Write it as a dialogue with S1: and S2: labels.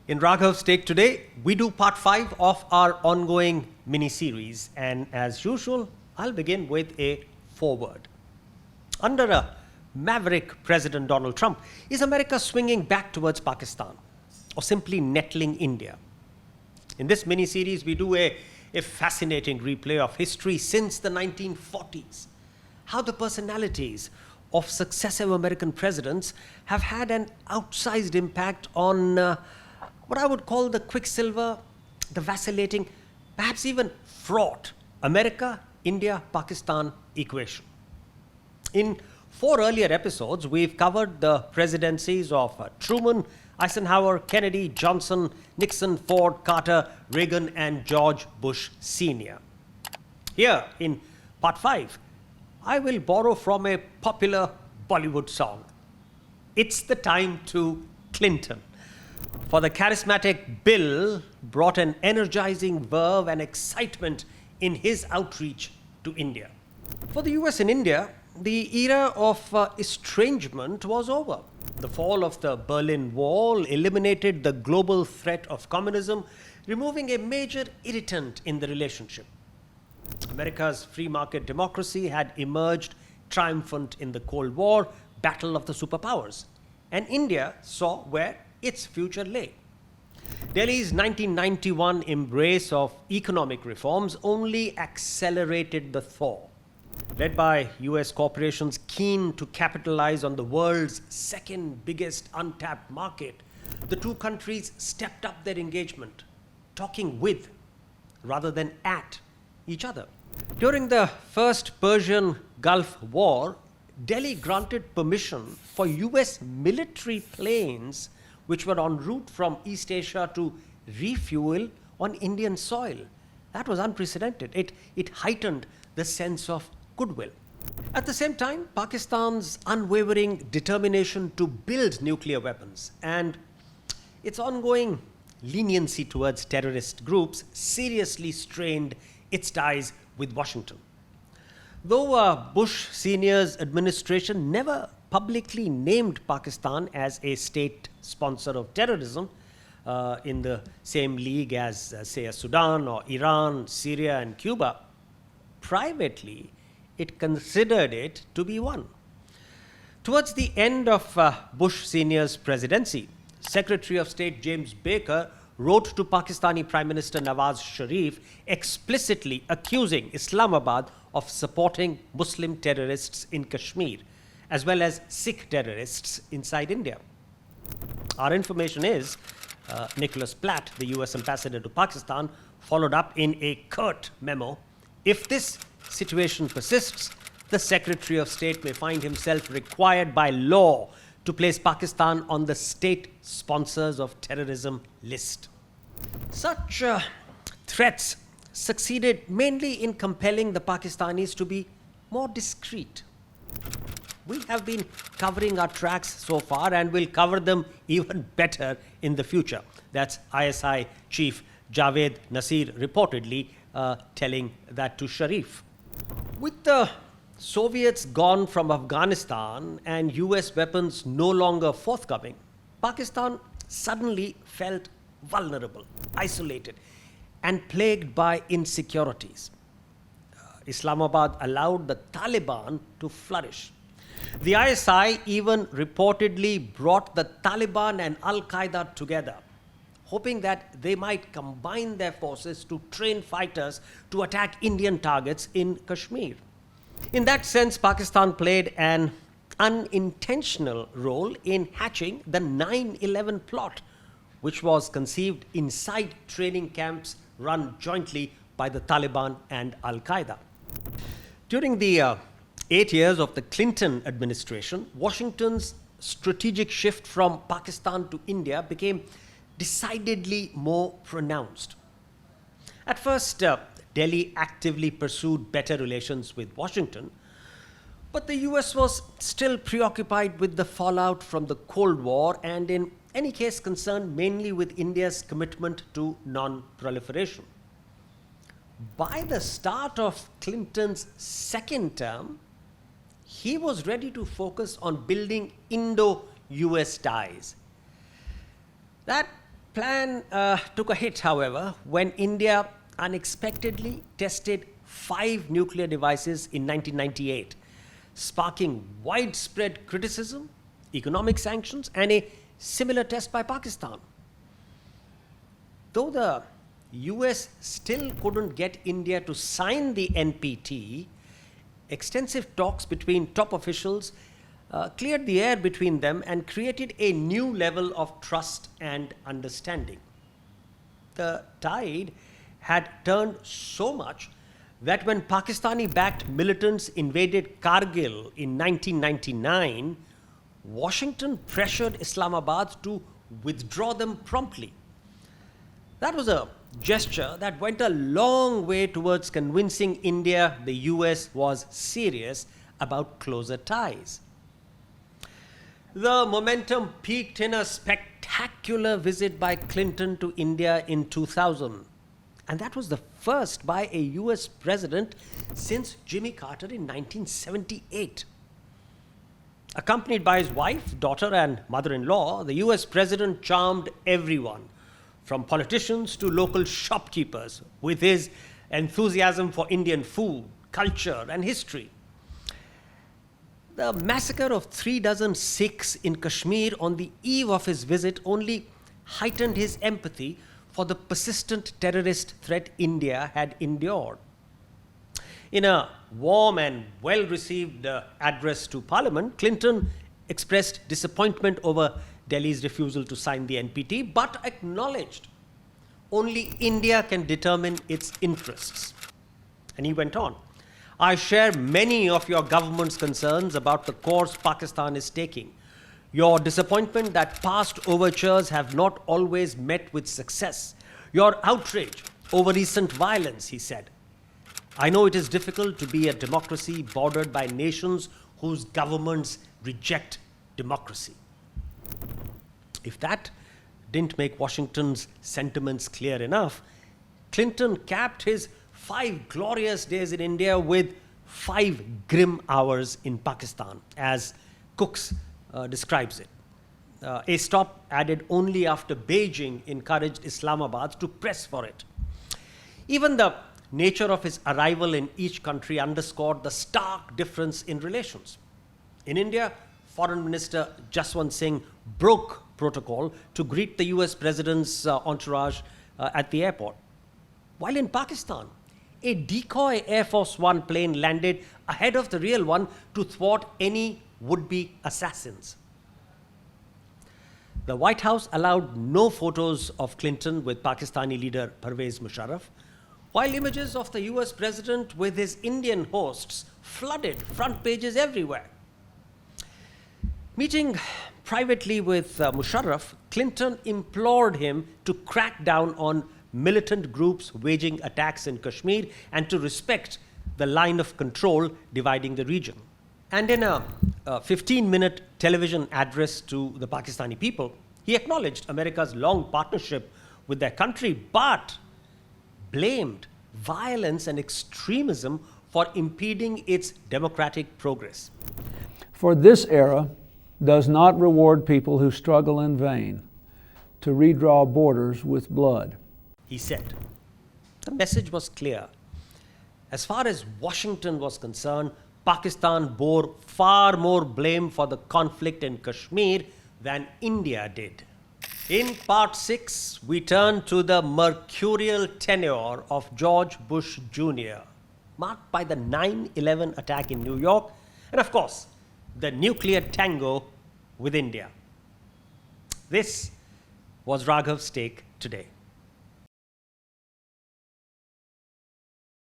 S1: In Raghav's Take today, we do part 5 of our ongoing mini-series, and as usual, I'll begin with a foreword. Under a maverick President Donald Trump, is America swinging back towards Pakistan or simply nettling India? In this mini-series, we do a fascinating replay of history since the 1940s, how the personalities of successive American presidents have had an outsized impact on what I would call the quicksilver, the vacillating, perhaps even fraught America, India, Pakistan equation. In 4 earlier episodes, we've covered the presidencies of Truman, Eisenhower, Kennedy, Johnson, Nixon, Ford, Carter, Reagan, and George Bush Sr. Here, in part 5, I will borrow from a popular Bollywood song. It's the time to Clinton. For the charismatic Bill brought an energizing verve and excitement in his outreach to India. For the US and India, the era of estrangement was over. The fall of the Berlin Wall eliminated the global threat of communism, removing a major irritant in the relationship. America's free market democracy had emerged triumphant in the Cold War battle of the superpowers, and India saw where its future lay. Delhi's 1991 embrace of economic reforms only accelerated the thaw. Led by US corporations keen to capitalize on the world's second biggest untapped market, the two countries stepped up their engagement, talking with rather than at each other. During the first Persian Gulf War, Delhi granted permission for US military planes which were en route from East Asia to refuel on Indian soil. That was unprecedented. It heightened the sense of goodwill. At the same time, Pakistan's unwavering determination to build nuclear weapons and its ongoing leniency towards terrorist groups seriously strained its ties with Washington. Though Bush Sr.'s administration never publicly named Pakistan as a state sponsor of terrorism in the same league as, say, Sudan or Iran, Syria, and Cuba, privately, it considered it to be one. Towards the end of Bush Sr.'s presidency, Secretary of State James Baker wrote to Pakistani Prime Minister Nawaz Sharif explicitly accusing Islamabad of supporting Muslim terrorists in Kashmir, as well as Sikh terrorists inside India. Our information is Nicholas Platt, the US ambassador to Pakistan, followed up in a curt memo. If this situation persists, the Secretary of State may find himself required by law to place Pakistan on the state sponsors of terrorism list. Such threats succeeded mainly in compelling the Pakistanis to be more discreet. We have been covering our tracks so far and will cover them even better in the future. That's ISI Chief Javed Nasir reportedly telling that to Sharif. With the Soviets gone from Afghanistan and US weapons no longer forthcoming, Pakistan suddenly felt vulnerable, isolated, and plagued by insecurities. Islamabad allowed the Taliban to flourish. The ISI even reportedly brought the Taliban and Al-Qaeda together, hoping that they might combine their forces to train fighters to attack Indian targets in Kashmir. In that sense, Pakistan played an unintentional role in hatching the 9/11 plot, which was conceived inside training camps run jointly by the Taliban and Al-Qaeda. During the 8 years of the Clinton administration, Washington's strategic shift from Pakistan to India became decidedly more pronounced. At first, Delhi actively pursued better relations with Washington, but the US was still preoccupied with the fallout from the Cold War and in any case concerned mainly with India's commitment to non-proliferation. By the start of Clinton's second term, he was ready to focus on building Indo-US ties. That plan took a hit, however, when India unexpectedly tested 5 nuclear devices in 1998, sparking widespread criticism, economic sanctions, and a similar test by Pakistan. Though the US still couldn't get India to sign the NPT, extensive talks between top officials cleared the air between them and created a new level of trust and understanding. The tide had turned so much that when Pakistani-backed militants invaded Kargil in 1999, Washington pressured Islamabad to withdraw them promptly. That was a gesture that went a long way towards convincing India the US was serious about closer ties. The momentum peaked in a spectacular visit by Clinton to India in 2000. And that was the first by a US president since Jimmy Carter in 1978. Accompanied by his wife, daughter, and mother-in-law, the US president charmed everyone, from politicians to local shopkeepers, with his enthusiasm for Indian food, culture, and history. The massacre of 36 Sikhs in Kashmir on the eve of his visit only heightened his empathy for the persistent terrorist threat India had endured. In a warm and well-received address to Parliament, Clinton expressed disappointment over Delhi's refusal to sign the NPT, but acknowledged only India can determine its interests. And he went on, I share many of your government's concerns about the course Pakistan is taking. Your disappointment that past overtures have not always met with success. Your outrage over recent violence, he said. I know it is difficult to be a democracy bordered by nations whose governments reject democracy. If that didn't make Washington's sentiments clear enough, Clinton capped his 5 glorious days in India with 5 grim hours in Pakistan, as Cooks describes it. A stop added only after Beijing encouraged Islamabad to press for it. Even the nature of his arrival in each country underscored the stark difference in relations. In India, Foreign Minister Jaswant Singh broke protocol to greet the US president's entourage at the airport. While in Pakistan, a decoy Air Force One plane landed ahead of the real one to thwart any would-be assassins. The White House allowed no photos of Clinton with Pakistani leader Pervez Musharraf, while images of the US president with his Indian hosts flooded front pages everywhere. Meeting privately with Musharraf, Clinton implored him to crack down on militant groups waging attacks in Kashmir and to respect the line of control dividing the region. And in a 15-minute television address to the Pakistani people, he acknowledged America's long partnership with their country, but blamed violence and extremism for impeding its democratic progress.
S2: For this era does not reward people who struggle in vain to redraw borders with blood,
S1: he said. The message was clear. As far as Washington was concerned, Pakistan bore far more blame for the conflict in Kashmir than India did. In part 6, we turn to the mercurial tenure of George Bush Jr., marked by the 9/11 attack in New York, and of course, the nuclear tango with India. This was Raghav's take today.